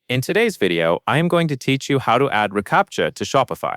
In today's video, I am going to teach you how to add Recaptcha to Shopify.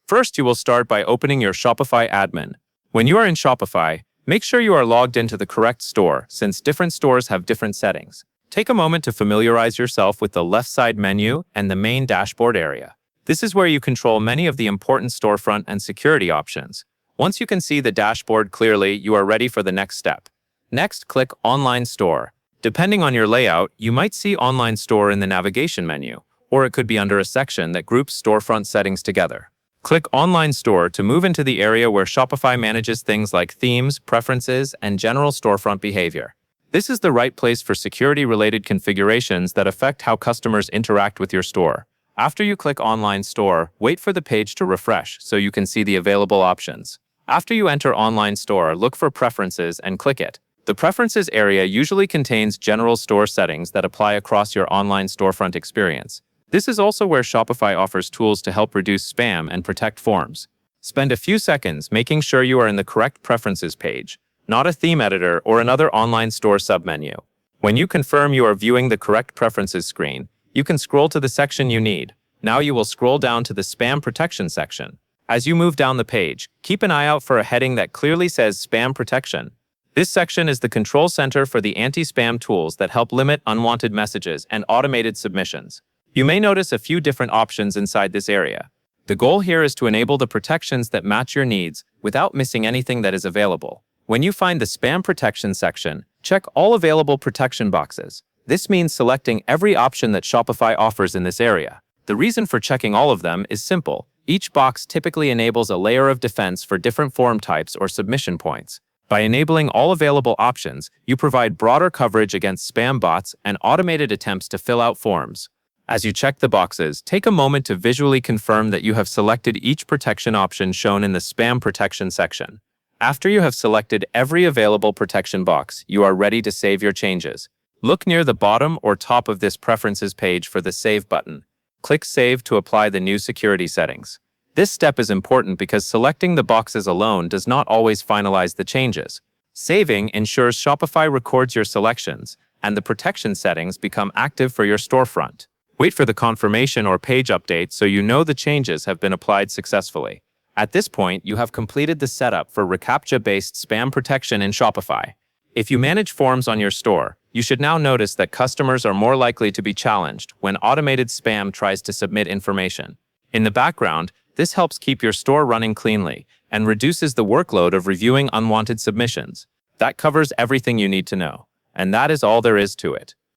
First, you will start by opening your Shopify admin. When you are in Shopify, make sure you are logged into the correct store since different stores have different settings. Take a moment to familiarize yourself with the left side menu and the main dashboard area. This is where you control many of the important storefront and security options. Once you can see the dashboard clearly, you are ready for the next step. Next, click Online Store. Depending on your layout, you might see Online Store in the navigation menu, or it could be under a section that groups storefront settings together. Click Online Store to move into the area where Shopify manages things like themes, preferences, and general storefront behavior. This is the right place for security-related configurations that affect how customers interact with your store. After you click Online Store, wait for the page to refresh so you can see the available options. After you enter Online Store, look for Preferences and click it. The Preferences area usually contains general store settings that apply across your online storefront experience. This is also where Shopify offers tools to help reduce spam and protect forms. Spend a few seconds making sure you are in the correct Preferences page, not a theme editor or another online store submenu. When you confirm you are viewing the correct Preferences screen, you can scroll to the section you need. Now you will scroll down to the Spam Protection section. As you move down the page, keep an eye out for a heading that clearly says Spam Protection. This section is the control center for the anti-spam tools that help limit unwanted messages and automated submissions. You may notice a few different options inside this area. The goal here is to enable the protections that match your needs without missing anything that is available. When you find the Spam Protection section, check all available protection boxes. This means selecting every option that Shopify offers in this area. The reason for checking all of them is simple. Each box typically enables a layer of defense for different form types or submission points. By enabling all available options, you provide broader coverage against spam bots and automated attempts to fill out forms. As you check the boxes, take a moment to visually confirm that you have selected each protection option shown in the Spam Protection section. After you have selected every available protection box, you are ready to save your changes. Look near the bottom or top of this Preferences page for the Save button. Click Save to apply the new security settings. This step is important because selecting the boxes alone does not always finalize the changes. Saving ensures Shopify records your selections, and the protection settings become active for your storefront. Wait for the confirmation or page update so you know the changes have been applied successfully. At this point, you have completed the setup for Recaptcha-based spam protection in Shopify. If you manage forms on your store, you should now notice that customers are more likely to be challenged when automated spam tries to submit information. In the background, this helps keep your store running cleanly and reduces the workload of reviewing unwanted submissions. That covers everything you need to know, and that is all there is to it.